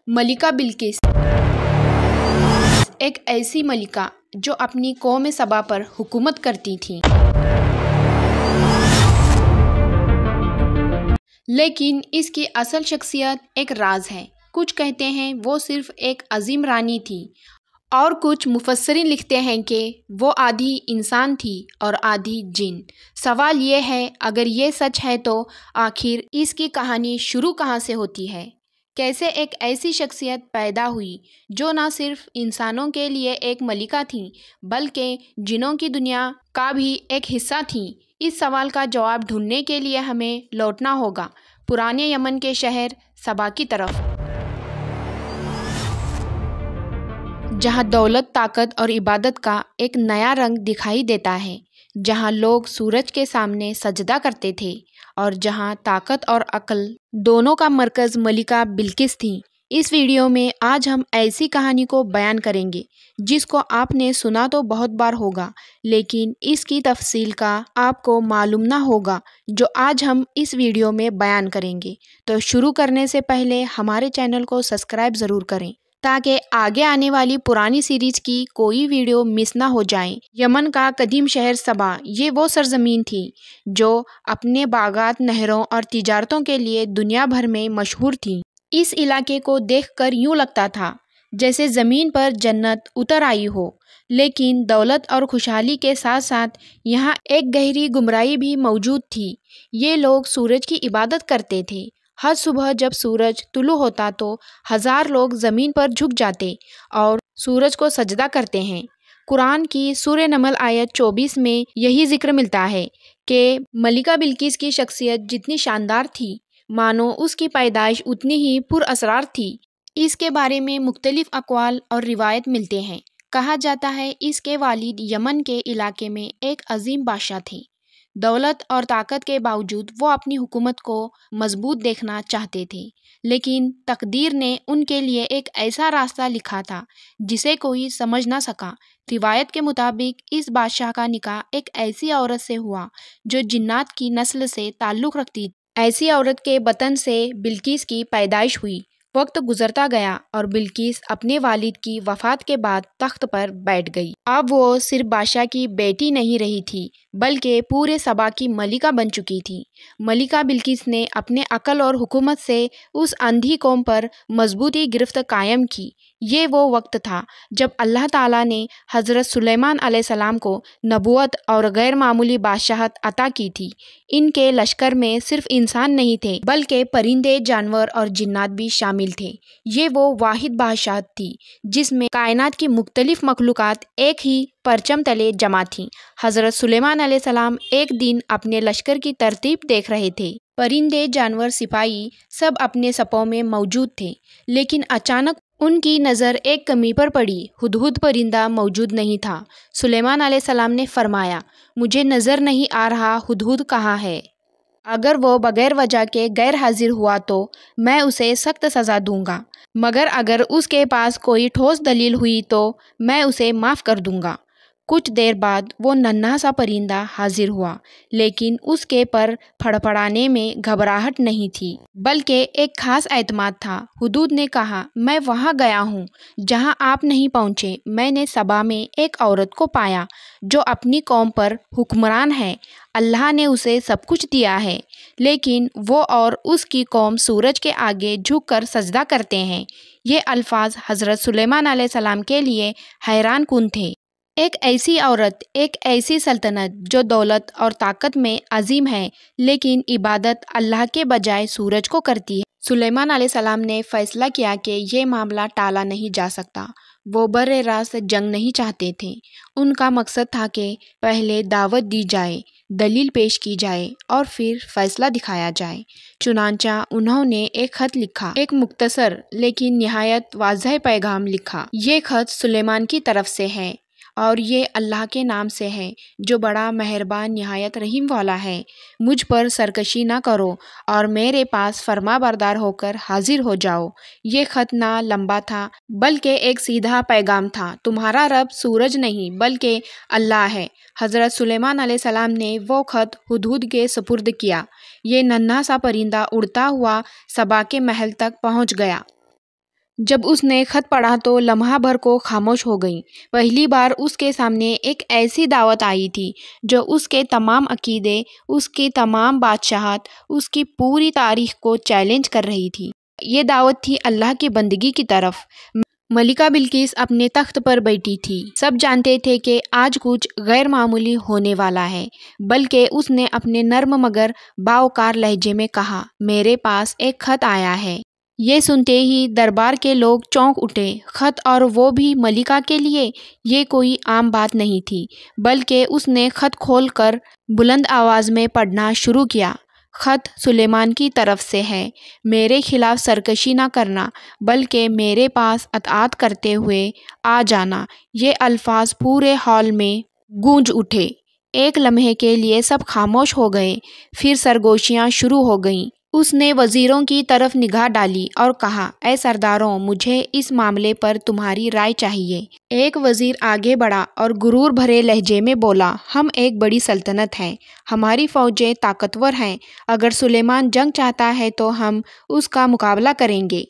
ملکہ بلقیس ایک ایسی ملکہ جو اپنی قوم سبا پر حکومت کرتی تھیں، لیکن اس کی اصل شخصیت ایک راز ہے۔ کچھ کہتے ہیں وہ صرف ایک عظیم رانی تھی، اور کچھ مفسرین لکھتے ہیں کہ وہ آدھی انسان تھی اور آدھی جن۔ سوال یہ ہے، اگر یہ سچ ہے تو آخر اس کی کہانی شروع کہاں سے ہوتی ہے؟ کیسے ایک ایسی شخصیت پیدا ہوئی جو نہ صرف انسانوں کے لیے ایک ملکہ تھیں بلکہ جنوں کی دنیا کا بھی ایک حصہ تھیں؟ اس سوال کا جواب ڈھونڈنے کے لیے ہمیں لوٹنا ہوگا پرانے یمن کے شہر سبا کی طرف، جہاں دولت، طاقت اور عبادت کا ایک نیا رنگ دکھائی دیتا ہے، جہاں لوگ سورج کے سامنے سجدہ کرتے تھے اور جہاں طاقت اور عقل دونوں کا مرکز ملکہ بلقیس تھی۔ اس ویڈیو میں آج ہم ایسی کہانی کو بیان کریں گے جس کو آپ نے سنا تو بہت بار ہوگا، لیکن اس کی تفصیل کا آپ کو معلوم نہ ہوگا جو آج ہم اس ویڈیو میں بیان کریں گے۔ تو شروع کرنے سے پہلے ہمارے چینل کو سبسکرائب ضرور کریں تاکہ آگے آنے والی پرانی سیریز کی کوئی ویڈیو مس نہ ہو جائیں۔ یمن کا قدیم شہر سبا، یہ وہ سرزمین تھی جو اپنے باغات، نہروں اور تجارتوں کے لیے دنیا بھر میں مشہور تھی۔ اس علاقے کو دیکھ کر یوں لگتا تھا جیسے زمین پر جنت اتر آئی ہو، لیکن دولت اور خوشحالی کے ساتھ ساتھ یہاں ایک گہری گمراہی بھی موجود تھی۔ یہ لوگ سورج کی عبادت کرتے تھے۔ ہر صبح جب سورج طلوع ہوتا تو ہزار لوگ زمین پر جھک جاتے اور سورج کو سجدہ کرتے ہیں۔ قرآن کی سورہ نمل آیت 24 میں یہی ذکر ملتا ہے کہ ملکہ بلقیس کی شخصیت جتنی شاندار تھی، مانو اس کی پیدائش اتنی ہی پر اسرار تھی۔ اس کے بارے میں مختلف اقوال اور روایت ملتے ہیں۔ کہا جاتا ہے اس کے والد یمن کے علاقے میں ایک عظیم بادشاہ تھے۔ دولت اور طاقت کے باوجود وہ اپنی حکومت کو مضبوط دیکھنا چاہتے تھے، لیکن تقدیر نے ان کے لیے ایک ایسا راستہ لکھا تھا جسے کوئی سمجھ نہ سکا۔ روایت کے مطابق اس بادشاہ کا نکاح ایک ایسی عورت سے ہوا جو جنات کی نسل سے تعلق رکھتی تھی۔ ایسی عورت کے بطن سے بلقیس کی پیدائش ہوئی۔ وقت گزرتا گیا اور بلقیس اپنے والد کی وفات کے بعد تخت پر بیٹھ گئی۔ اب وہ صرف بادشاہ کی بیٹی نہیں رہی تھی بلکہ پورے سبا کی ملکہ بن چکی تھی۔ ملکہ بلقیس نے اپنے عقل اور حکومت سے اس اندھی قوم پر مضبوطی گرفت قائم کی۔ یہ وہ وقت تھا جب اللہ تعالیٰ نے حضرت سلیمان علیہ السلام کو نبوت اور غیر معمولی بادشاہت عطا کی تھی۔ ان کے لشکر میں صرف انسان نہیں تھے بلکہ پرندے، جانور اور جنات بھی شامل تھے۔ یہ وہ واحد بادشاہت تھی جس میں کائنات کی مختلف مخلوقات ایک ہی پرچم تلے جمع تھیں۔ حضرت سلیمان علیہ السلام ایک دن اپنے لشکر کی ترتیب دیکھ رہے تھے۔ پرندے، جانور، سپاہی سب اپنے صفوں میں موجود تھے، لیکن اچانک ان کی نظر ایک کمی پر پڑی۔ ہدہد پرندہ موجود نہیں تھا۔ سلیمان علیہ السلام نے فرمایا، مجھے نظر نہیں آ رہا ہدہد کہاں ہے؟ اگر وہ بغیر وجہ کے غیر حاضر ہوا تو میں اسے سخت سزا دوں گا، مگر اگر اس کے پاس کوئی ٹھوس دلیل ہوئی تو میں اسے معاف کر دوں گا۔ کچھ دیر بعد وہ ننھا سا پرندہ حاضر ہوا، لیکن اس کے پر پھڑپھڑانے میں گھبراہٹ نہیں تھی بلکہ ایک خاص اعتماد تھا۔ ہدہد نے کہا، میں وہاں گیا ہوں جہاں آپ نہیں پہنچے۔ میں نے سبا میں ایک عورت کو پایا جو اپنی قوم پر حکمران ہے۔ اللہ نے اسے سب کچھ دیا ہے، لیکن وہ اور اس کی قوم سورج کے آگے جھک کر سجدہ کرتے ہیں۔ یہ الفاظ حضرت سلیمان علیہ السلام کے لیے حیران کن تھے۔ ایک ایسی عورت، ایک ایسی سلطنت جو دولت اور طاقت میں عظیم ہے لیکن عبادت اللہ کے بجائے سورج کو کرتی ہے۔ سلیمان علیہ السلام نے فیصلہ کیا کہ یہ معاملہ ٹالا نہیں جا سکتا۔ وہ براہ راست جنگ نہیں چاہتے تھے۔ ان کا مقصد تھا کہ پہلے دعوت دی جائے، دلیل پیش کی جائے اور پھر فیصلہ دکھایا جائے۔ چنانچہ انہوں نے ایک خط لکھا، ایک مختصر لیکن نہایت واضح پیغام لکھا۔ یہ خط سلیمان کی طرف سے ہے اور یہ اللہ کے نام سے ہے جو بڑا مہربان، نہایت رحیم والا ہے۔ مجھ پر سرکشی نہ کرو اور میرے پاس فرما بردار ہو کر حاضر ہو جاؤ۔ یہ خط نہ لمبا تھا بلکہ ایک سیدھا پیغام تھا، تمہارا رب سورج نہیں بلکہ اللہ ہے۔ حضرت سلیمان علیہ السلام نے وہ خط ہدہد کے سپرد کیا۔ یہ ننھا سا پرندہ اڑتا ہوا سبا کے محل تک پہنچ گیا۔ جب اس نے خط پڑھا تو لمحہ بھر کو خاموش ہو گئی۔ پہلی بار اس کے سامنے ایک ایسی دعوت آئی تھی جو اس کے تمام عقیدے، اس کی تمام بادشاہت، اس کی پوری تاریخ کو چیلنج کر رہی تھی۔ یہ دعوت تھی اللہ کی بندگی کی طرف۔ ملکہ بلقیس اپنے تخت پر بیٹھی تھی۔ سب جانتے تھے کہ آج کچھ غیر معمولی ہونے والا ہے، بلکہ اس نے اپنے نرم مگر باوقار لہجے میں کہا، میرے پاس ایک خط آیا ہے۔ یہ سنتے ہی دربار کے لوگ چونک اٹھے۔ خط، اور وہ بھی ملکہ کے لیے؟ یہ کوئی عام بات نہیں تھی، بلکہ اس نے خط کھول کر بلند آواز میں پڑھنا شروع کیا۔ خط سلیمان کی طرف سے ہے۔ میرے خلاف سرکشی نہ کرنا، بلکہ میرے پاس اطاعت کرتے ہوئے آ جانا۔ یہ الفاظ پورے ہال میں گونج اٹھے۔ ایک لمحے کے لیے سب خاموش ہو گئے، پھر سرگوشیاں شروع ہو گئیں۔ اس نے وزیروں کی طرف نگاہ ڈالی اور کہا، اے سرداروں، مجھے اس معاملے پر تمہاری رائے چاہیے۔ ایک وزیر آگے بڑھا اور غرور بھرے لہجے میں بولا، ہم ایک بڑی سلطنت ہیں، ہماری فوجیں طاقتور ہیں، اگر سلیمان جنگ چاہتا ہے تو ہم اس کا مقابلہ کریں گے۔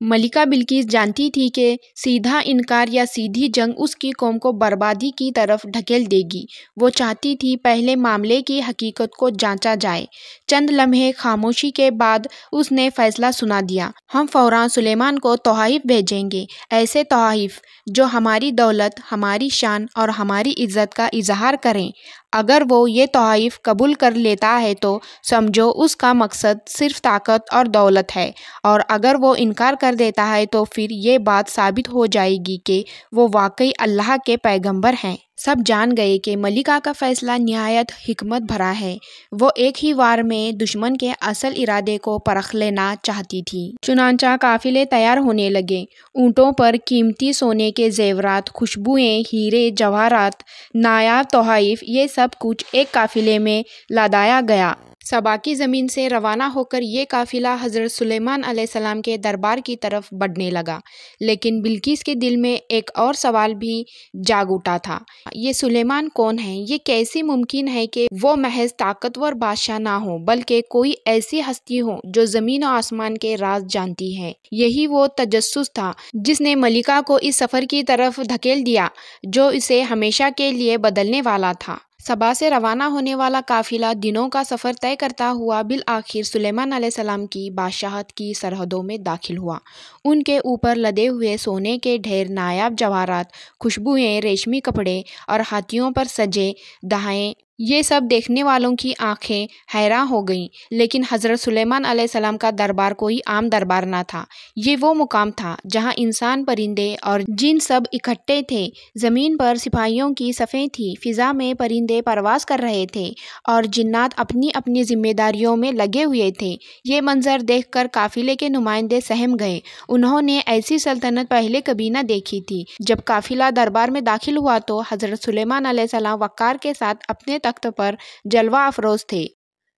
ملکہ بلقیس جانتی تھی کہ سیدھا انکار یا سیدھی جنگ اس کی قوم کو بربادی کی طرف دھکیل دے گی۔ وہ چاہتی تھی پہلے معاملے کی حقیقت کو جانچا جائے۔ چند لمحے خاموشی کے بعد اس نے فیصلہ سنا دیا، ہم فوراً سلیمان کو تحائف بھیجیں گے، ایسے تحائف جو ہماری دولت، ہماری شان اور ہماری عزت کا اظہار کریں۔ اگر وہ یہ تحائف قبول کر لیتا ہے تو سمجھو اس کا مقصد صرف طاقت اور دولت ہے، اور اگر وہ انکار کر دیتا ہے تو پھر یہ بات ثابت ہو جائے گی کہ وہ واقعی اللہ کے پیغمبر ہیں۔ سب جان گئے کہ ملکہ کا فیصلہ نہایت حکمت بھرا ہے۔ وہ ایک ہی وار میں دشمن کے اصل ارادے کو پرکھ لینا چاہتی تھی۔ چنانچہ قافلے تیار ہونے لگے۔ اونٹوں پر قیمتی سونے کے زیورات، خوشبوئیں، ہیرے جواہرات، نایاب تحائف، یہ سب کچھ ایک قافلے میں لادایا گیا۔ سبا کی زمین سے روانہ ہو کر یہ قافلہ حضرت سلیمان علیہ السلام کے دربار کی طرف بڑھنے لگا۔ لیکن بلقیس کے دل میں ایک اور سوال بھی جاگ اٹھا تھا، یہ سلیمان کون ہے؟ یہ کیسے ممکن ہے کہ وہ محض طاقتور بادشاہ نہ ہو، بلکہ کوئی ایسی ہستی ہو جو زمین و آسمان کے راز جانتی ہے؟ یہی وہ تجسس تھا جس نے ملکہ کو اس سفر کی طرف دھکیل دیا جو اسے ہمیشہ کے لیے بدلنے والا تھا۔ سبا سے روانہ ہونے والا قافلہ دنوں کا سفر طے کرتا ہوا بالآخر سلیمان علیہ السلام کی بادشاہت کی سرحدوں میں داخل ہوا۔ ان کے اوپر لدے ہوئے سونے کے ڈھیر، نایاب جواہرات، خوشبوئیں، ریشمی کپڑے اور ہاتھیوں پر سجے دھائیں، یہ سب دیکھنے والوں کی آنکھیں حیران ہو گئیں۔ لیکن حضرت سلیمان علیہ السلام کا دربار کوئی عام دربار نہ تھا۔ یہ وہ مقام تھا جہاں انسان، پرندے اور جن سب اکٹھے تھے۔ زمین پر سپاہیوں کی صفیں تھیں، فضا میں پرندے پرواز کر رہے تھے اور جنات اپنی اپنی ذمہ داریوں میں لگے ہوئے تھے۔ یہ منظر دیکھ کر قافلے کے نمائندے سہم گئے۔ انہوں نے ایسی سلطنت پہلے کبھی نہ دیکھی تھی۔ جب قافلہ دربار میں داخل ہوا تو حضرت سلیمان علیہ السلام وقار کے ساتھ اپنے تخت پر جلوہ افروز تھے،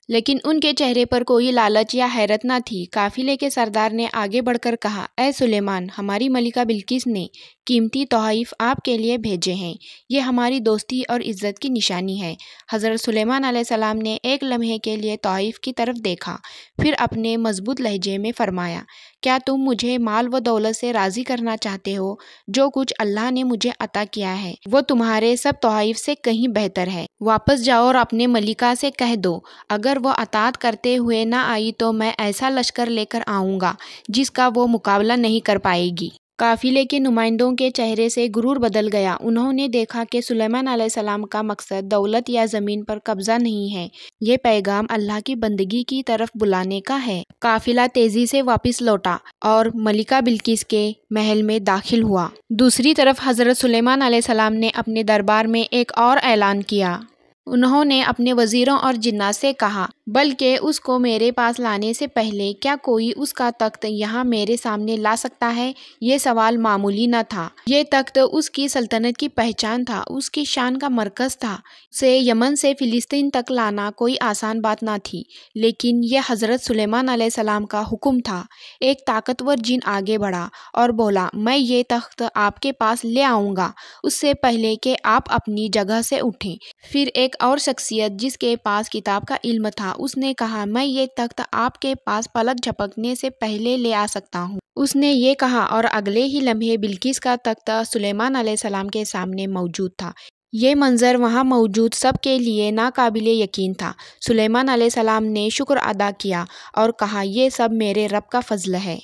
لیکن ان کے چہرے پر کوئی لالچ یا حیرت نہ تھی۔ قافلے کے سردار نے آگے بڑھ کر کہا، اے سلیمان، ہماری ملکہ بلقیس نے قیمتی تحائف آپ کے لیے بھیجے ہیں، یہ ہماری دوستی اور عزت کی نشانی ہے۔ حضرت سلیمان علیہ السلام نے ایک لمحے کے لیے تحائف کی طرف دیکھا، پھر اپنے مضبوط لہجے میں فرمایا، کیا تم مجھے مال و دولت سے راضی کرنا چاہتے ہو؟ جو کچھ اللہ نے مجھے عطا کیا ہے وہ تمہارے سب تحائف سے کہیں بہتر ہے۔ واپس جاؤ اور اپنے ملکہ سے کہہ دو، اگر وہ اطاعت کرتے ہوئے نہ آئی تو میں ایسا لشکر لے کر آؤں گا جس کا وہ مقابلہ نہیں کر پائے گی۔ قافلے کے نمائندوں کے چہرے سے غرور بدل گیا۔ انہوں نے دیکھا کہ سلیمان علیہ السلام کا مقصد دولت یا زمین پر قبضہ نہیں ہے، یہ پیغام اللہ کی بندگی کی طرف بلانے کا ہے۔ قافلہ تیزی سے واپس لوٹا اور ملکہ بلقیس کے محل میں داخل ہوا۔ دوسری طرف حضرت سلیمان علیہ السلام نے اپنے دربار میں ایک اور اعلان کیا۔ انہوں نے اپنے وزیروں اور جنات سے کہا، بلکہ اس کو میرے پاس لانے سے پہلے کیا کوئی اس کا تخت یہاں میرے سامنے لا سکتا ہے؟ یہ سوال معمولی نہ تھا۔ یہ تخت اس کی سلطنت کی پہچان تھا، اس کی شان کا مرکز تھا۔ اسے یمن سے فلسطین تک لانا کوئی آسان بات نہ تھی، لیکن یہ حضرت سلیمان علیہ السلام کا حکم تھا۔ ایک طاقتور جن آگے بڑھا اور بولا، میں یہ تخت آپ کے پاس لے آؤں گا، اس سے پہلے کہ آپ اپنی جگہ سے اٹھیں۔ پھر ایک اور شخصیت جس کے پاس کتاب کا علم تھا، اس نے کہا، میں یہ تخت آپ کے پاس پلک جھپکنے سے پہلے لے آ سکتا ہوں۔ اس نے یہ کہا اور اگلے ہی لمحے بلقیس کا تخت سلیمان علیہ السلام کے سامنے موجود تھا۔ یہ منظر وہاں موجود سب کے لیے ناقابل یقین تھا۔ سلیمان علیہ السلام نے شکر ادا کیا اور کہا، یہ سب میرے رب کا فضل ہے۔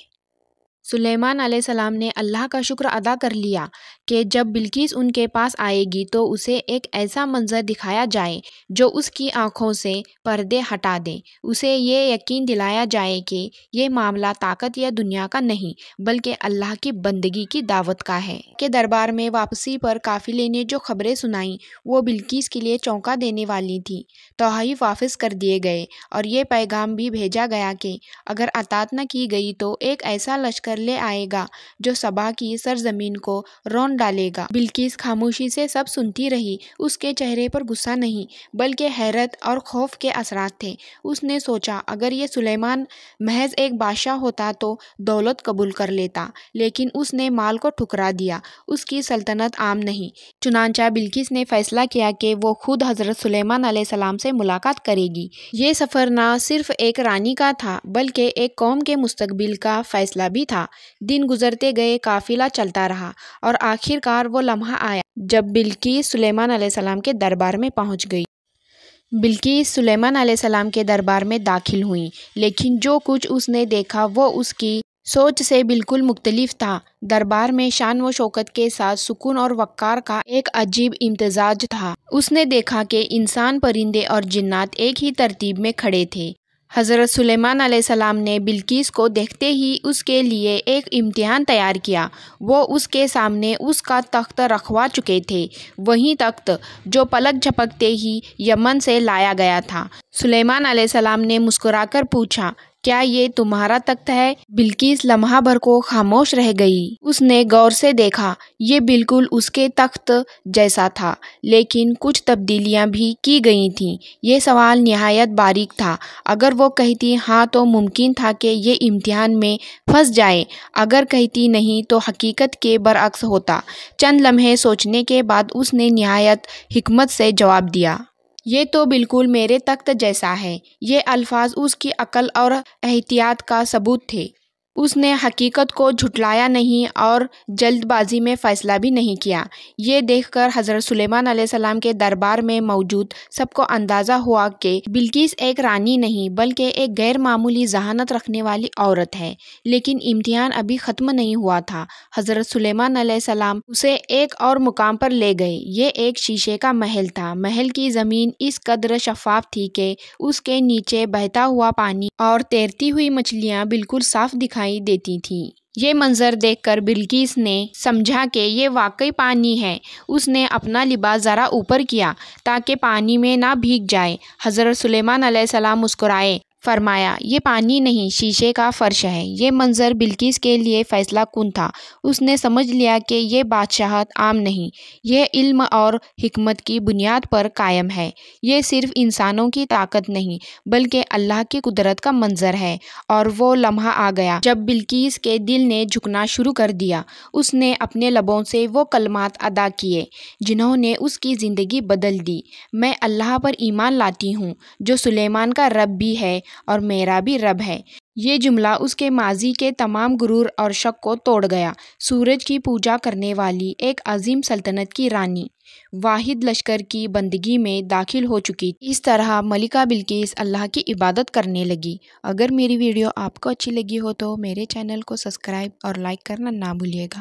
سلیمان علیہ السلام نے اللہ کا شکر ادا کر لیا کہ جب بلقیس ان کے پاس آئے گی تو اسے ایک ایسا منظر دکھایا جائے جو اس کی آنکھوں سے پردے ہٹا دے، اسے یہ یقین دلایا جائے کہ یہ معاملہ طاقت یا دنیا کا نہیں بلکہ اللہ کی بندگی کی دعوت کا ہے۔ کے دربار میں واپسی پر قافلے نے جو خبریں سنائیں وہ بلقیس کے لیے چونکا دینے والی تھیں۔ تحائف واپس کر دیے گئے اور یہ پیغام بھی بھیجا گیا کہ اگر اطاعت نہ کی گئی تو ایک ایسا لشکر لے آئے گا جو سبا کی سرزمین کو رون ڈالے گا۔ بلقیس خاموشی سے سب سنتی رہی۔ اس کے چہرے پر غصہ نہیں بلکہ حیرت اور خوف کے اثرات تھے۔ اس نے سوچا، اگر یہ سلیمان محض ایک بادشاہ ہوتا تو دولت قبول کر لیتا، لیکن اس نے مال کو ٹھکرا دیا۔ اس کی سلطنت عام نہیں۔ چنانچہ بلقیس نے فیصلہ کیا کہ وہ خود حضرت سلیمان علیہ السلام سے ملاقات کرے گی۔ یہ سفر نہ صرف ایک رانی کا تھا بلکہ ایک قوم کے مستقبل کا فیصلہ بھی تھا۔ دن گزرتے گئے، قافلہ چلتا رہا اور آخر کار وہ لمحہ آیا جب بلقیس سلیمان علیہ السلام کے دربار میں پہنچ گئی۔ بلقیس سلیمان علیہ السلام کے دربار میں داخل ہوئی، لیکن جو کچھ اس نے دیکھا وہ اس کی سوچ سے بالکل مختلف تھا۔ دربار میں شان و شوکت کے ساتھ سکون اور وقار کا ایک عجیب امتزاج تھا۔ اس نے دیکھا کہ انسان، پرندے اور جنات ایک ہی ترتیب میں کھڑے تھے۔ حضرت سلیمان علیہ السلام نے بلقیس کو دیکھتے ہی اس کے لیے ایک امتحان تیار کیا۔ وہ اس کے سامنے اس کا تخت رکھوا چکے تھے، وہی تخت جو پلک جھپکتے ہی یمن سے لایا گیا تھا۔ سلیمان علیہ السلام نے مسکرا کر پوچھا، کیا یہ تمہارا تخت ہے؟ بلقیس لمحہ بھر کو خاموش رہ گئی۔ اس نے غور سے دیکھا، یہ بالکل اس کے تخت جیسا تھا، لیکن کچھ تبدیلیاں بھی کی گئی تھیں۔ یہ سوال نہایت باریک تھا۔ اگر وہ کہتی ہاں تو ممکن تھا کہ یہ امتحان میں پھنس جائے، اگر کہتی نہیں تو حقیقت کے برعکس ہوتا۔ چند لمحے سوچنے کے بعد اس نے نہایت حکمت سے جواب دیا، یہ تو بالکل میرے تخت جیسا ہے۔ یہ الفاظ اس کی عقل اور احتیاط کا ثبوت تھے۔ اس نے حقیقت کو جھٹلایا نہیں اور جلد بازی میں فیصلہ بھی نہیں کیا۔ یہ دیکھ کر حضرت سلیمان علیہ السلام کے دربار میں موجود سب کو اندازہ ہوا کہ بلقیس ایک رانی نہیں بلکہ ایک غیر معمولی ذہانت رکھنے والی عورت ہے۔ لیکن امتحان ابھی ختم نہیں ہوا تھا۔ حضرت سلیمان علیہ السلام اسے ایک اور مقام پر لے گئے۔ یہ ایک شیشے کا محل تھا۔ محل کی زمین اس قدر شفاف تھی کہ اس کے نیچے بہتا ہوا پانی اور تیرتی ہوئی مچھلیاں بالکل صاف دکھائی دیتی تھیں۔ یہ منظر دیکھ کر بلقیس نے سمجھا کہ یہ واقعی پانی ہے۔ اس نے اپنا لباس ذرا اوپر کیا تاکہ پانی میں نہ بھیگ جائے۔ حضرت سلیمان علیہ السلام مسکرائے، فرمایا، یہ پانی نہیں، شیشے کا فرش ہے۔ یہ منظر بلقیس کے لیے فیصلہ کن تھا۔ اس نے سمجھ لیا کہ یہ بادشاہت عام نہیں، یہ علم اور حکمت کی بنیاد پر قائم ہے۔ یہ صرف انسانوں کی طاقت نہیں بلکہ اللہ کی قدرت کا منظر ہے۔ اور وہ لمحہ آ گیا جب بلقیس کے دل نے جھکنا شروع کر دیا۔ اس نے اپنے لبوں سے وہ کلمات ادا کیے جنہوں نے اس کی زندگی بدل دی۔ میں اللہ پر ایمان لاتی ہوں جو سلیمان کا رب بھی ہے اور میرا بھی رب ہے۔ یہ جملہ اس کے ماضی کے تمام غرور اور شک کو توڑ گیا۔ سورج کی پوجا کرنے والی ایک عظیم سلطنت کی رانی واحد لشکر کی بندگی میں داخل ہو چکی تھی۔ اس طرح ملکہ بلقیس اللہ کی عبادت کرنے لگی۔ اگر میری ویڈیو آپ کو اچھی لگی ہو تو میرے چینل کو سبسکرائب اور لائک کرنا نہ بھولیے گا۔